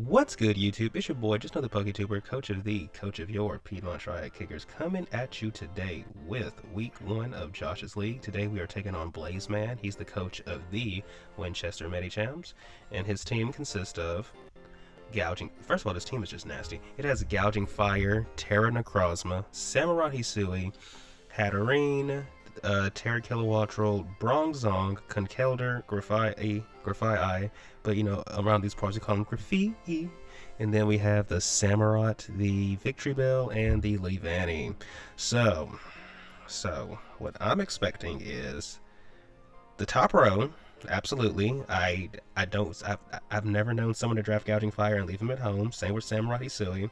What's good, YouTube? It's your boy, just another PokeTuber, coach of your Piedmont Triad Kickers, coming at you today with week 1 of Josh's League. Today we are taking on Blazeman. He's the coach of the Winchester Medichams, and his team consists of Gouging. First of all, this team is just nasty. It has Gouging Fire, Terra Necrozma, Samurai Hisui, Hatterene, Terra Kilowattrel, Bronzong, Conkeldurr, Grafai, but you know, around these parts we call them Graffiti. And then we have the Samurott, the Victory Bell, and the Leavanny. So what I'm expecting is the top row. Absolutely. I've never known someone to draft Gouging Fire and leave him at home. Same with Samurai Hisui.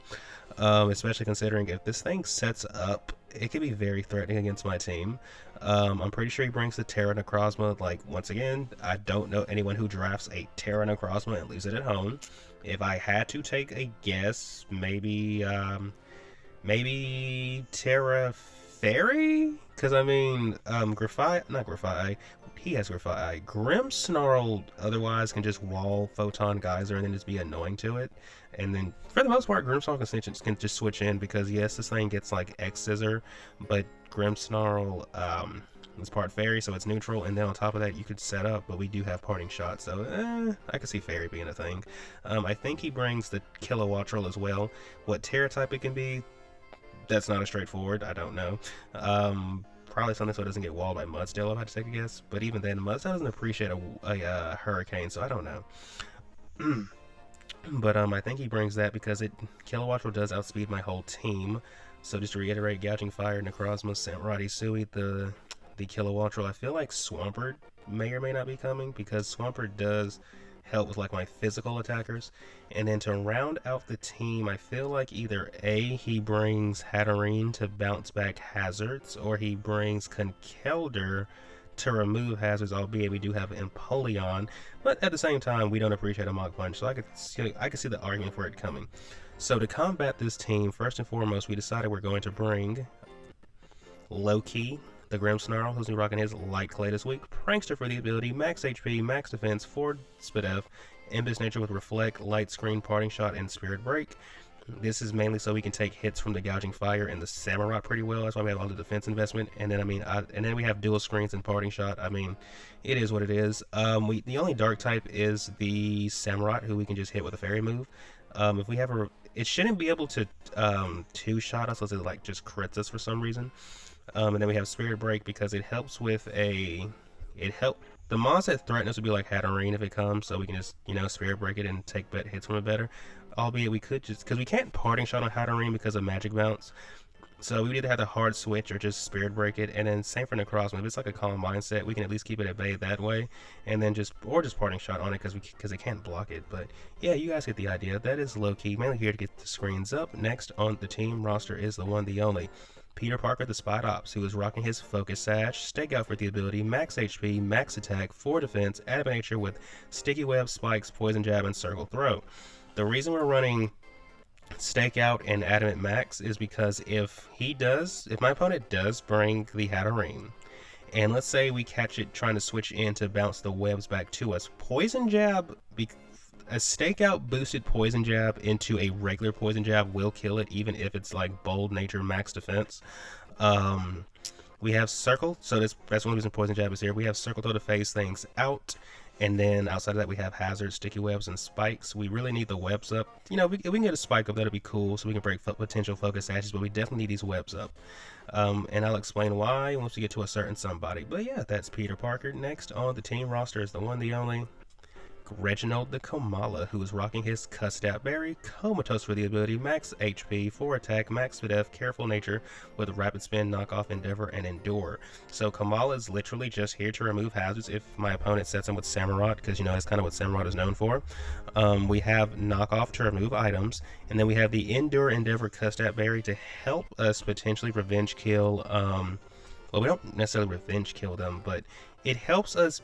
Especially considering if this thing sets up, it could be very threatening against my team. I'm pretty sure he brings the Terra Necrozma. Like, once again, I don't know anyone who drafts a Terra Necrozma and leaves it at home. If I had to take a guess, maybe Terra Fairy? Because, I mean, he has Grafai. Grimmsnarl otherwise can just wall Photon Geyser and then just be annoying to it. And then, for the most part, Grimmsnarl can just switch in because, yes, this thing gets, like, X-Scissor, but Grimmsnarl is part Fairy, so it's neutral, and then on top of that, you could set up, but we do have Parting Shot, so, I could see Fairy being a thing. I think he brings the Kilowattrel as well. What Terra type it can be, that's not as straightforward, I don't know. Probably something so it doesn't get walled by Mudsdale, if I had to take a guess. But even then, Mudsdale doesn't appreciate a Hurricane, so I don't know. But I think he brings that because Kilowattrel does outspeed my whole team. So just to reiterate, Gouging Fire, Necrozma, Samurai Hisui, the Kilowattrel. I feel like Swampert may or may not be coming because Swampert does help with like my physical attackers. And then to round out the team, I feel like either A, he brings Hatterene to bounce back hazards, or he brings Conkeldurr to remove hazards, albeit we do have Empoleon, but at the same time we don't appreciate a Mach Punch, so I could see the argument for it coming. So to combat this team, first and foremost, we decided we're going to bring Loki, the Grimmsnarl, who's been rocking his Light Clay this week, Prankster for the ability, Max HP, Max Defense, 4 Spidef, Imbus Nature with Reflect, Light Screen, Parting Shot, and Spirit Break. This is mainly so we can take hits from the Gouging Fire and the Samurott pretty well. That's why we have all the defense investment. And then and then we have dual screens and Parting Shot. I mean, it is what it is. The only dark type is the Samurott, who we can just hit with a fairy move. If we have it shouldn't be able to two-shot us unless it like just crits us for some reason. And then we have Spirit Break because it helps with the mons that threaten us would be like Hatterene if it comes, so we can just, you know, Spirit Break it and take hits from it better. Albeit we could just, because we can't Parting Shot on Hatterene because of Magic Bounce, so we would either have to hard switch or just Spirit Break it. And then same for Necrozma. If it's like a Calm Mindset, we can at least keep it at bay that way, and then just Parting Shot on it because it can't block it. But yeah, you guys get the idea. That is low key, mainly here to get the screens up. Next on the team roster is the one, the only Peter Parker, the Spot Ops, who is rocking his Focus Sash, Stakeout for the ability, Max HP, Max Attack, 4 Defense, Adamant Nature with Sticky Web, Spikes, Poison Jab, and Circle Throw. The reason we're running Stakeout and Adamant Max is because if my opponent does bring the Hatterene, and let's say we catch it trying to switch in to bounce the webs back to us, Poison Jab, a Stakeout boosted Poison Jab into a regular Poison Jab will kill it, even if it's like Bold Nature Max Defense. We have Circle, so that's one reason Poison Jab is here. We have Circle Throw to phase things out, and then outside of that we have Hazards, Sticky Webs, and Spikes. We really need the webs up. You know, if we can get a Spike up, that'll be cool, so we can break potential Focus Sashes, but we definitely need these webs up. And I'll explain why once we get to a certain somebody. But yeah, that's Peter Parker. Next on the team roster is the one, the only Reginald the Komala, who is rocking his Cussed Out Berry, Comatose for the ability, Max HP, 4 Attack, Max Spidef, Careful Nature with Rapid Spin, Knockoff, Endeavor, and Endure. So Komala is literally just here to remove hazards if my opponent sets him with Samurott, because you know that's kind of what Samurott is known for. We have Knockoff to remove items, and then we have the Endure, Endeavor, Cussed Out Berry to help us potentially revenge kill. Well, we don't necessarily revenge kill them, but it helps us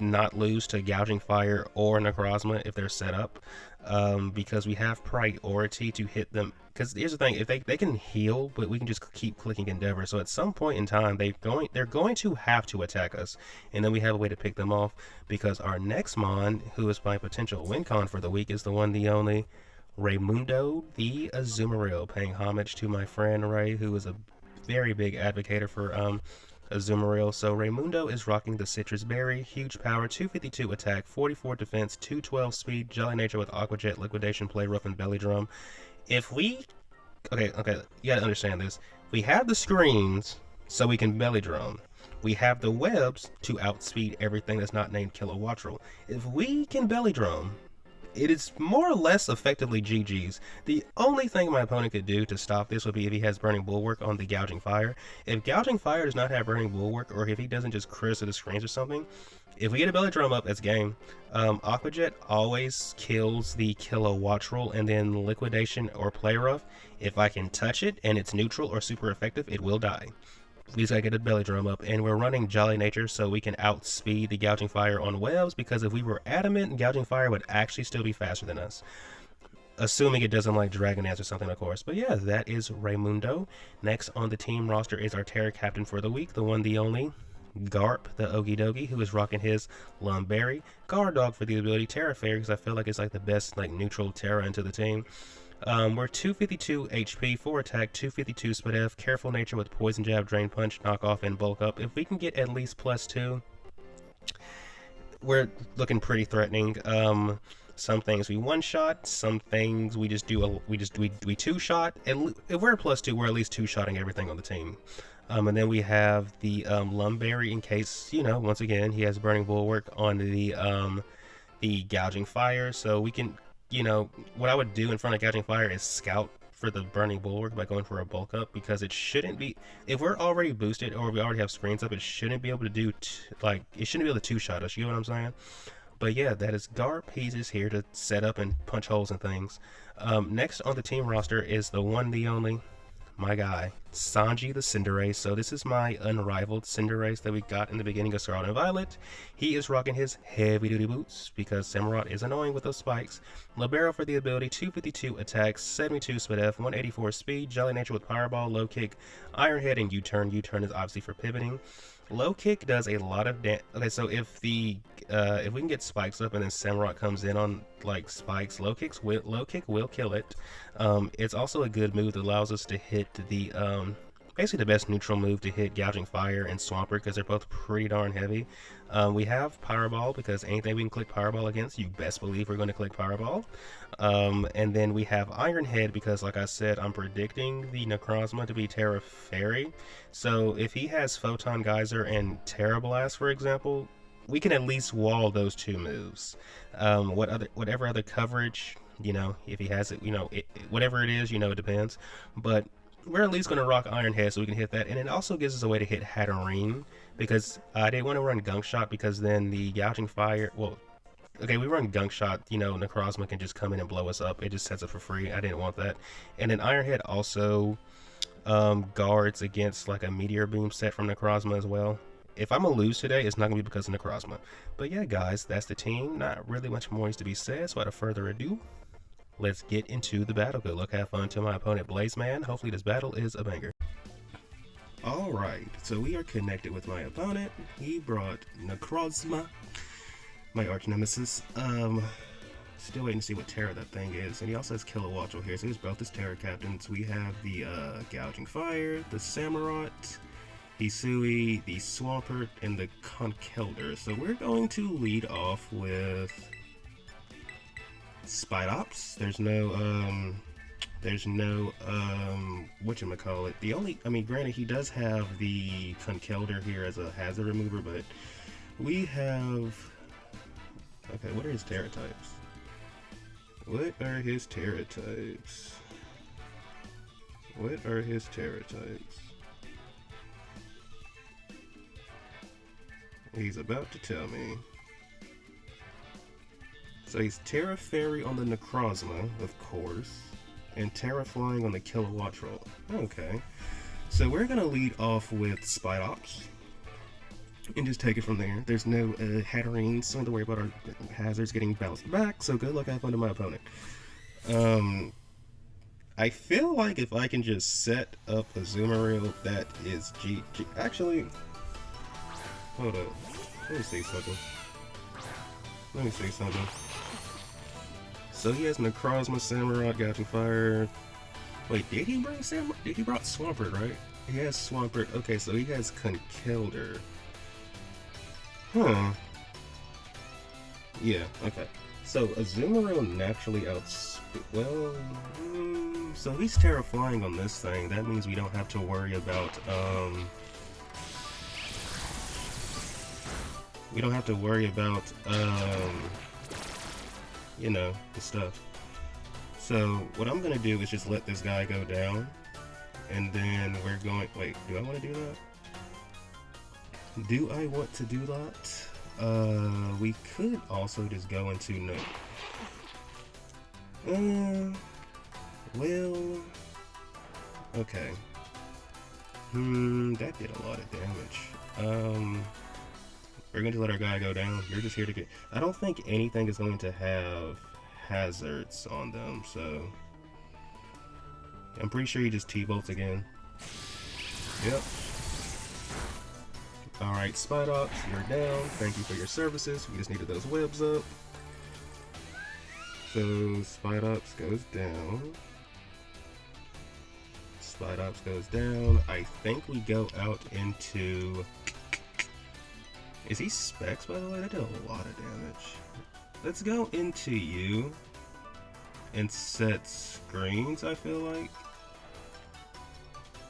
not lose to Gouging Fire or Necrozma if they're set up, because we have priority to hit them. Because here's the thing, if they can heal, but we can just keep clicking Endeavor. So at some point in time, they're going to have to attack us, and then we have a way to pick them off. Because our next Mon, who is my potential win con for the week, is the one, the only Raymundo the Azumarill, paying homage to my friend Ray, who is a very big advocate for Azumarill. So Raymundo is rocking the Citrus Berry, huge power, 252 attack, 44 defense, 212 speed, Jolly Nature with Aqua Jet, Liquidation, Play Rough, and Belly Drum. If we... Okay, you gotta understand this. We have the screens so we can Belly Drum. We have the webs to outspeed everything that's not named Kilowattrel. If we can Belly Drum, it is more or less effectively GG's. The only thing my opponent could do to stop this would be if he has Burning Bulwark on the Gouging Fire. If Gouging Fire does not have Burning Bulwark, or if he doesn't just crit to the screens or something, if we get a Belly Drum up, that's game. Aqua Jet always kills the Kilowattrel, and then Liquidation or Play Rough. If I can touch it and it's neutral or super effective, it will die. We just gotta get a Belly Drum up, and we're running Jolly Nature so we can outspeed the Gouging Fire on webs, because if we were adamant, Gouging Fire would actually still be faster than us. Assuming it doesn't like Dragon Dance or something, of course. But yeah, that is Raymundo. Next on the team roster is our Terra Captain for the week, the one, the only, Garp, the Okie Dokie, who is rocking his Lumberry. Guard Dog for the ability, Terra Fairy, because I feel like it's like the best like neutral Terra into the team. We're 252 HP, 4 attack, 252 speed F, Careful Nature with Poison Jab, Drain Punch, Knock Off, and Bulk Up. If we can get at least +2, we're looking pretty threatening. Some things we one-shot, some things we just do we two-shot, and if we're +2, we're at least two-shotting everything on the team. And then we have the Lumberry in case, you know, once again, he has Burning Bulwark on the Gouging Fire, so we can... You know, what I would do in front of Gouging Fire is scout for the Burning Bulwark by going for a bulk up, because it shouldn't be, if we're already boosted or we already have screens up, it shouldn't be able to do, it shouldn't be able to two-shot us, you know what I'm saying? But yeah, that is Garp. He's just here to set up and punch holes in things. Next on the team roster is the one, the only, my guy, Sanji the Cinderace. So this is my unrivaled Cinderace that we got in the beginning of Scarlet and Violet. He is rocking his heavy duty boots because Samurott is annoying with those spikes. Libero for the ability, 252 attacks, 72 speed F, 184 speed, Jolly Nature with Fireball, Low Kick, Iron Head, and U-Turn. U-Turn is obviously for pivoting. Low Kick does a lot of damage. Okay, so if we can get spikes up and then Samurott comes in on like spikes, Low Kick will kill it. It's also a good move that allows us to hit the basically the best neutral move to hit Gouging Fire and Swampert, because they're both pretty darn heavy. We have Powerball, because anything we can click Powerball against, you best believe we're going to click Powerball. And then we have Iron Head, because like I said, I'm predicting the Necrozma to be Terra Fairy. So if he has Photon Geyser and Terra Blast, for example, we can at least wall those two moves. Whatever other coverage, you know, if he has it, you know, whatever it is, you know, it depends. But we're at least going to rock Iron Head so we can hit that. And it also gives us a way to hit Hatterene, because I didn't want to run Gunk Shot, because then the Gouging Fire, well, okay, we run Gunk Shot, you know, Necrozma can just come in and blow us up. It just sets it for free. I didn't want that. And then Iron Head also guards against like a Meteor Beam set from Necrozma as well. If I'm going to lose today, it's not going to be because of Necrozma. But yeah, guys, that's the team. Not really much more is to be said, so without further ado, let's get into the battle. Good luck, have fun to my opponent, Blazeman. Hopefully this battle is a banger. Alright, so we are connected with my opponent. He brought Necrozma, my arch nemesis. Still waiting to see what Terra that thing is. And he also has Kilowattrel here, so he's both his Terra captains. We have the Gouging Fire, the Samurott, the Sui, the Swampert, and the Conkeldurr. So we're going to lead off with Spidops. There's no whatchamacallit. The only, I mean, granted, he does have the Conkeldurr here as a hazard remover, but we have, okay, what are his Terra types? What are his Terra types? What are his Terra types? He's about to tell me. So he's Terra Fairy on the Necrozma, of course, and Terra Flying on the Kilowattrel. Okay. So we're going to lead off with Spidops. and just take it from there. There's no Hatterene, so I don't have to worry about our hazards getting bounced back, so good luck have fun to my opponent. I feel like if I can just set up Azumarill, that is GG. Actually, hold up. Let me see something. So he has Necrozma, Samurott, Gouging Fire. Wait, did he bring Samurott? He brought Swampert, right? He has Swampert. Okay, so he has Conkeldurr. Huh. Yeah, okay. So Azumarill naturally well, so he's Terra Flying on this thing. That means we don't have to worry about, you know, the stuff. So what I'm gonna do is just let this guy go down, and then we're going, wait, do I want to do that? Do I want to do that? We could also just go into no. Well, okay. That did a lot of damage. We're going to let our guy go down. You're just here to get... I don't think anything is going to have hazards on them, so... I'm pretty sure he just T-bolts again. Yep. Alright, Spidops, you're down. Thank you for your services. We just needed those webs up. So, Spidops goes down. Spidops goes down. I think we go out into... Is he Specs, by the way? That did a lot of damage. Let's go into you and set screens, I feel like.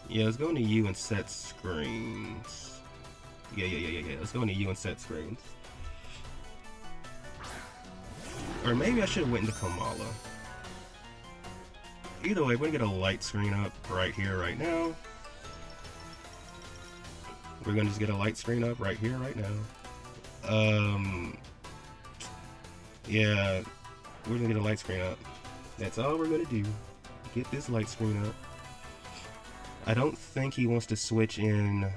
Yeah, let's go into you and set screens. Yeah. Let's go into you and set screens. Or maybe I should have went into Kamala. Either way, we're gonna get a light screen up right here, right now. We're gonna just get a light screen up right here, right now. Yeah, we're gonna get a light screen up. That's all we're gonna do. Get this light screen up. I don't think he wants to switch in.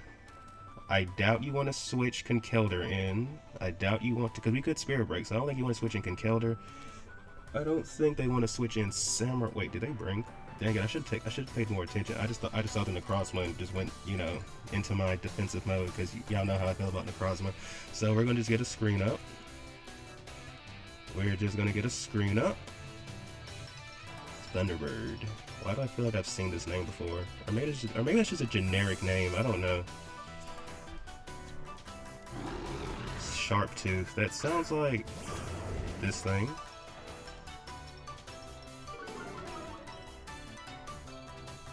I doubt you want to switch Conkeldurr in. I doubt you want to, because we could Spirit Break, so I don't think you want to switch in Conkeldurr. I don't think they want to switch in Samurai. Wait, did they bring? Dang it! I should have paid more attention. I just saw the Necrozma and just went, you know, into my defensive mode because y'all know how I feel about Necrozma. So we're gonna just get a screen up. We're just gonna get a screen up. Thunderbird. Why do I feel like I've seen this name before? Or maybe that's just a generic name. I don't know. Sharptooth. That sounds like this thing.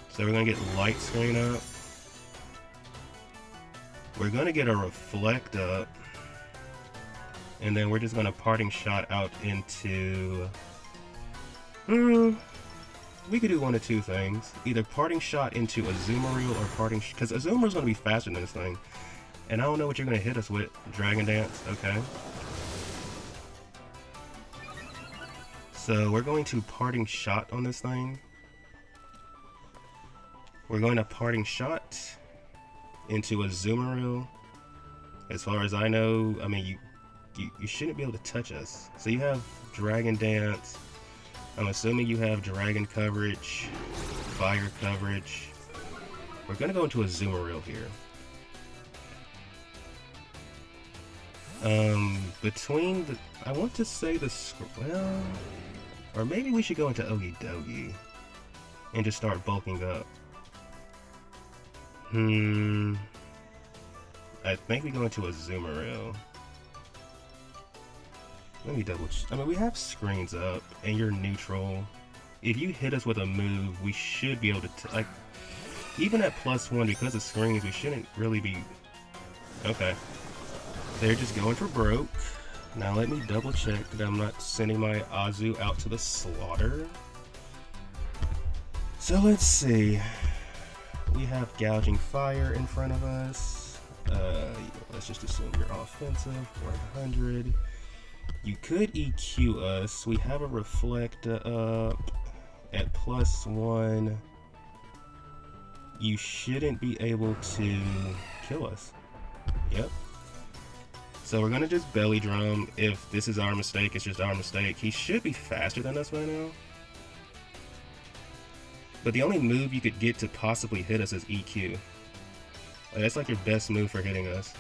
So we're gonna get light screen up. We're gonna get a reflect up. And then we're just gonna parting shot out into... we could do one of two things. Either parting shot into Azumarill or parting... Because Azumarill's gonna be faster than this thing. And I don't know what you're gonna hit us with. Dragon Dance, okay. So we're going to parting shot on this thing. We're going to parting shot into Azumarill. As far as I know, I mean, you shouldn't be able to touch us. So you have Dragon Dance. I'm assuming you have Dragon coverage, Fire coverage. We're gonna go into Azumarill here. Between the, I want to say the, well, or maybe we should go into Ogie Dogie and just start bulking up. I think we go into Azumarill. Let me double check. I mean, we have screens up, and you're neutral. If you hit us with a move, we should be able to, like, even at +1, because of screens, we shouldn't really be... Okay. They're just going for broke. Now let me double check that I'm not sending my Azu out to the slaughter. So let's see. We have Gouging Fire in front of us. Let's just assume you're offensive. 100. You could EQ us. We have a Reflect up at +1. You shouldn't be able to kill us. Yep. So we're gonna just belly drum. If this is our mistake, it's just our mistake. He should be faster than us by now. But the only move you could get to possibly hit us is EQ. That's like your best move for hitting us.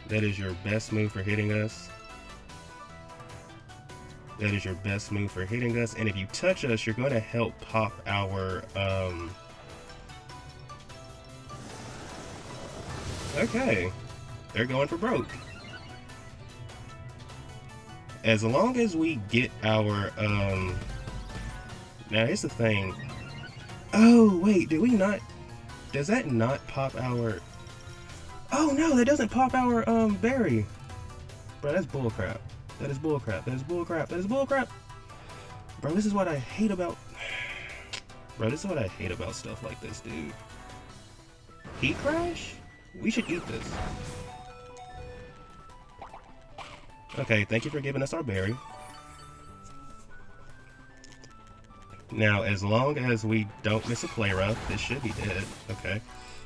That is your best move for hitting us. That is your best move for hitting us. And if you touch us, you're going to help pop our... Okay. They're going for broke. As long as we get our... Now, here's the thing. Oh, wait. Did we not... Does that not pop our... Oh, no. That doesn't pop our berry. Bro, that's bullcrap. That is bullcrap. That is bullcrap. That is bullcrap. Bro, this is what I hate about... Bro, this is what I hate about stuff like this, dude. Heat crash? We should eat this. Okay, thank you for giving us our berry. Now, as long as we don't miss a play rough, this should be dead. Okay,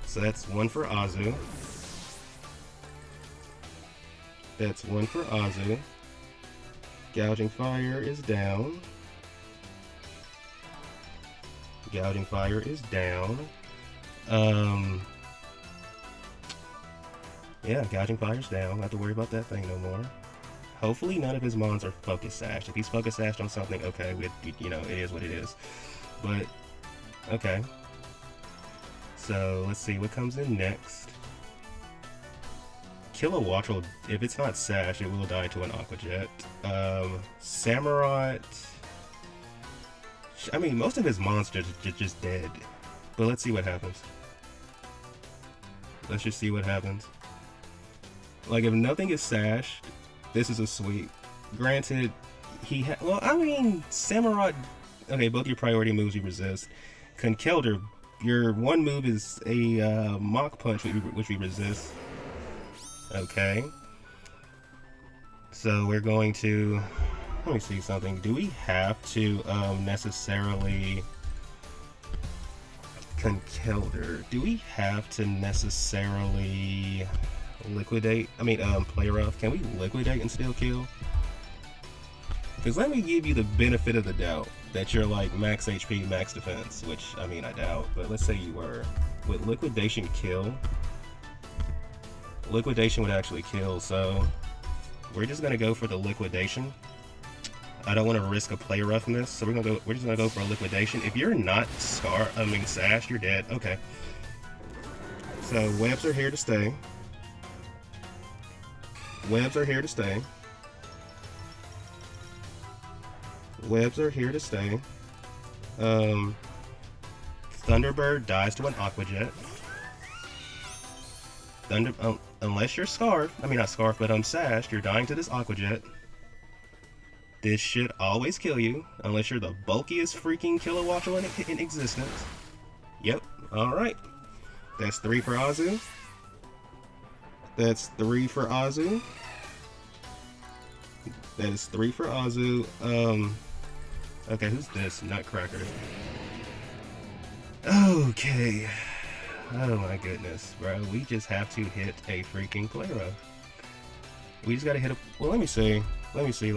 so that's one for Azu. That's one for Azu. Gouging Fire is down. Gouging Fire is down. Yeah, Gouging Fire's down. Don't have to worry about that thing no more. Hopefully none of his mons are focus sashed. If he's focus sashed on something, okay, you know, it is what it is. But, okay. So, let's see what comes in next. Kilowatch will, if it's not sashed, it will die to an Aqua Jet. Samurott... I mean, most of his monsters are just dead. But let's see what happens. Let's just see what happens. Like, if nothing is sashed, this is a sweep. Granted, well, I mean, Samurott... Okay, both your priority moves you resist. Conkelder, your one move is a Mach Punch, which we resist. Okay. So we're going to... Let me see something. Do we have to necessarily... Conkelder. Do we have to necessarily... liquidate? I mean, play rough. Can we liquidate and still kill? Because let me give you the benefit of the doubt that you're like max HP, max defense, which, I mean, I doubt, but let's say you were. Would liquidation kill? Liquidation would actually kill, so we're just gonna go for the liquidation. I don't want to risk a play roughness, so we're just gonna go for a liquidation. If you're not sashed, you're dead. Okay. So webs are here to stay. Webs are here to stay. Webs are here to stay. Thunderbird dies to an Aqua Jet. Unless you're scarfed, I mean not scarfed, but sashed, you're dying to this Aqua Jet. This should always kill you, unless you're the bulkiest freaking Kilowatch in existence. Yep, alright. That's 3 for Azu. That's 3 for Azu. That is 3 for Azu. Okay, who's this? Nutcracker. Okay. Oh my goodness, bro. We just have to hit a freaking play rough. We just gotta hit a... Well, let me see. Let me see.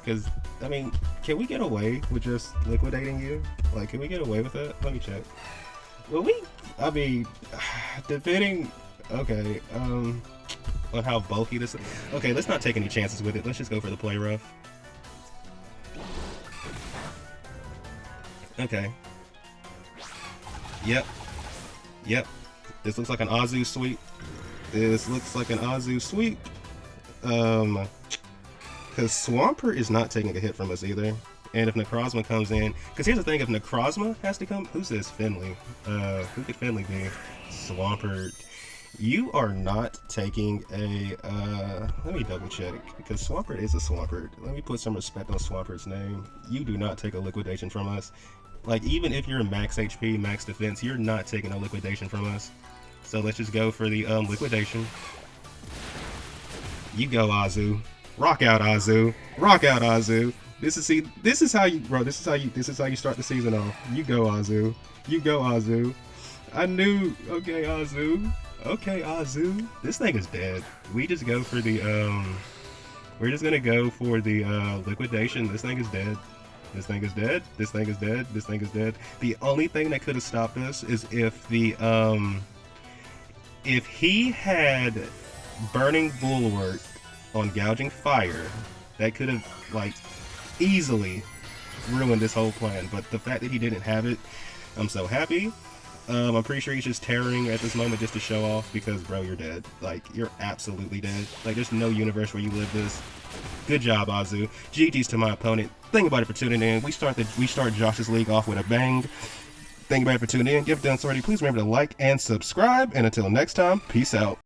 Because, I mean, can we get away with just liquidating you? Like, can we get away with that? Let me check. Well, I mean, depending... Okay, on how bulky this is. Okay, let's not take any chances with it. Let's just go for the play rough. Okay. Yep. This looks like an Azu sweep. This looks like an Azu sweep. Because Swampert is not taking a hit from us either. And if Necrozma comes in... Because here's the thing, if Necrozma has to come... Who's this? Finley. Who could Finley be? Swampert. You are not taking a... let me double check. Because Swampert is a Swampert. Let me put some respect on Swampert's name. You do not take a liquidation from us. Like, even if you're max HP, max defense, you're not taking a liquidation from us. So let's just go for the liquidation. You go, Azu. Rock out, Azu. Rock out, Azu. This is how you, bro. This is how you start the season off. You go, Azu. You go, Azu. I knew. Okay, Azu. Okay, Azu. This thing is dead. We just go for the, we're just gonna go for the, liquidation. This thing is dead. This thing is dead. This thing is dead. This thing is dead. The only thing that could have stopped us is if he had Burning Bulwark on Gouging Fire, that could have, like, easily ruined this whole plan. But the fact that he didn't have it, I'm so happy. I'm pretty sure he's just tearing at this moment just to show off because, bro, you're dead. Like, you're absolutely dead. Like, there's no universe where you live this. Good job, Azu. GG's to my opponent. Thank you, buddy, for tuning in. We start Josh's League off with a bang. Thank you, buddy, for tuning in. If you've done so already, please remember to like and subscribe. And until next time, peace out.